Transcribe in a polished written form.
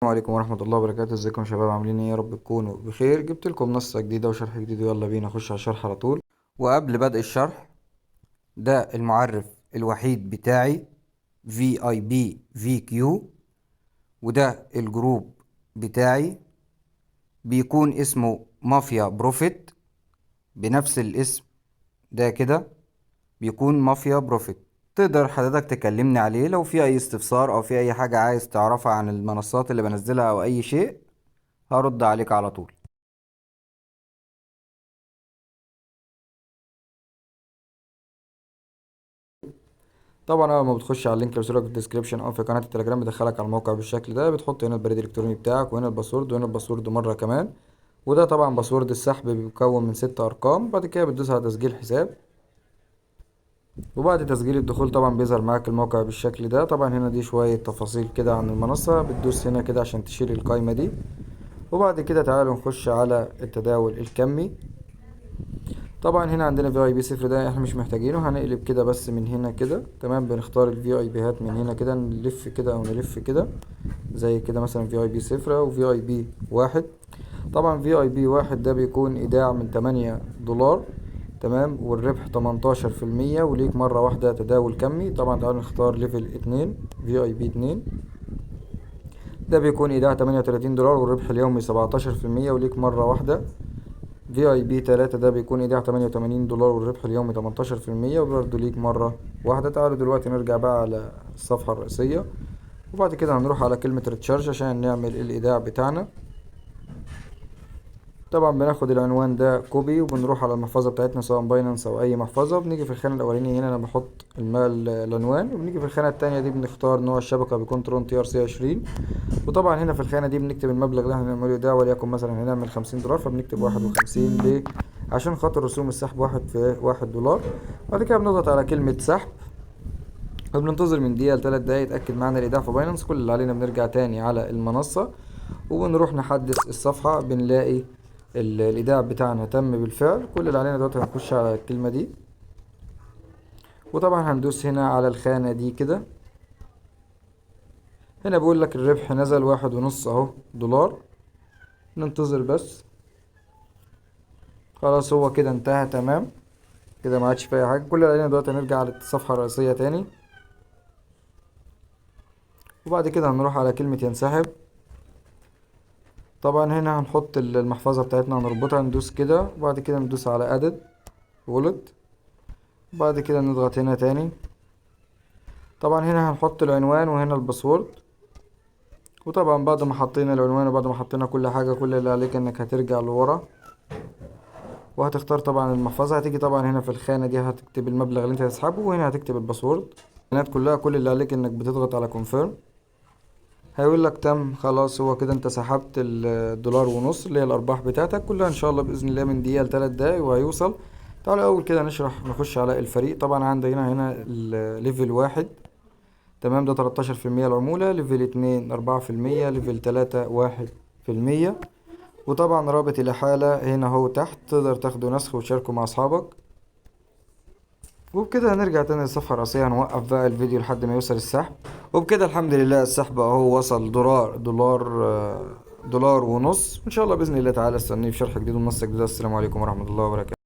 عليكم ورحمة الله وبركاته. ازيكم يا شباب؟ عاملين ايه؟ يا رب تكونوا بخير. جبت لكم نصة جديدة وشرح جديد، ويلا بينا نخش على الشرح على طول. وقبل بدء الشرح، ده المعرف الوحيد بتاعي VIP VQ، وده الجروب بتاعي بيكون اسمه مافيا بروفيت، بنفس الاسم ده كده بيكون مافيا بروفيت. تقدر حضرتك تكلمني عليه لو في اي استفسار او في اي حاجة عايز تعرفها عن المنصات اللي بنزلها او اي شيء، هرد عليك على طول. طبعا اول ما بتخش على اللينك اللي بيصيرلك في الديسكربشن او في قناه التليجرام، بيدخلك على الموقع بالشكل ده. بتحط هنا البريد الالكتروني بتاعك، وهنا الباسورد، وهنا الباسورد مره كمان. وده طبعا باسورد السحب، بيتكون من 6 ارقام. بعد كده بتدوس على تسجيل حساب، وبعد تسجيل الدخول طبعا بيظهر معاك الموقع بالشكل ده. طبعا هنا دي شويه تفاصيل كده عن المنصه، بتدوس هنا كده عشان تشيل القايمه دي. وبعد كده تعالوا نخش على التداول الكمي. طبعا هنا عندنا في اي بي صفر، ده احنا مش محتاجينه. هنقلب كده بس من هنا كده، تمام. بنختار الفي اي بيهات من هنا كده، نلف كده او نلف كده زي كده، مثلا في اي بي صفر او في اي بي واحد. طبعا في اي بي واحد ده بيكون ايداع من 8 دولار، تمام، والربح 18%، وليك مرة واحدة تداول كمي. طبعا تعالوا نختار ليفل 2، في اي بي 2. ده بيكون ايداع 38 دولار، والربح اليومي 17%، وليك مرة واحدة. في اي بي 3 ده بيكون ايداع 88 دولار، والربح اليومي 18%، وبرضه ليك مرة واحدة. تعالوا دلوقتي نرجع بقى على الصفحة الرئيسية، وبعد كده هنروح على كلمة ريتشارج عشان نعمل الايداع بتاعنا. طبعا بناخد العنوان ده كوبي، وبنروح على المحفظة بتاعتنا سواء باينانس او اي محفظة. بنيجي في الخانة الاولانية هنا انا بحط العنوان، وبنيجي في الخانة التانية دي بنختار نوع الشبكة، بيكون ترون TRC 20. وطبعا هنا في الخانة دي بنكتب المبلغ اللي احنا هنعمله ده، وليكن مثلا هنعمل 50 دولار، فبنكتب 51. ليه؟ عشان خاطر رسوم السحب واحد في 1 دولار. بعد كده بنضغط على كلمة سحب، وبننتظر من دقيقة ل3 دقايق يتأكد معانا الإيداع في باينانس. كل اللي علينا بنرجع تاني على المنصة، وبنروح نحدث الصفحة، بنلاقي الإيداع بتاعنا تم بالفعل. كل اللي علينا دلوقتي هنخش على الكلمة دي، وطبعا هندوس هنا على الخانة دي كده. هنا بيقول لك الربح نزل 1.5 اهو دولار. ننتظر بس. خلاص هو كده انتهى، تمام كده، ما عادش فيه اي حاجه. كل اللي علينا دلوقتي هنرجع على الصفحه الرئيسيه تاني، وبعد كده هنروح على كلمه ينسحب. طبعا هنا هنحط المحفظه بتاعتنا، هنربطها، ندوس كده، وبعد كده ندوس على ادد وولت. بعد كده نضغط هنا تاني. طبعا هنا هنحط العنوان وهنا الباسورد. وطبعا بعد ما حطينا العنوان وبعد ما حطينا كل حاجه، كل اللي عليك انك هترجع لورا، وهتختار طبعا المحفظة. هتيجي طبعا هنا في الخانة دي هتكتب المبلغ اللي انت هتسحبه، وهنا هتكتب الباسورد. البيانات كلها، كل اللي عليك انك بتضغط على كونفيرم. هيقول لك تم. خلاص هو كده انت سحبت الدولار ونص اللي هي الارباح بتاعتك كلها، ان شاء الله باذن الله من دقيقة ل3 دقايق وهيوصل. تعالى اول كده نخش على الفريق. طبعا عندنا هنا الليفل 1، تمام، ده 13% العمولة. ليفل 2 4%، ليفل 3 1%. وطبعا رابط الإحالة هنا هو تحت، تقدر تاخده نسخ وتشاركه مع أصحابك. وبكده هنرجع تاني للصفحة الرئيسية، هنوقف بقى الفيديو لحد ما يوصل السحب. وبكده الحمد لله السحب اهو وصل دولار ونص. ان شاء الله بإذن الله تعالى استنوني في شرح جديد ومنصة جديدة. السلام عليكم ورحمة الله وبركاته.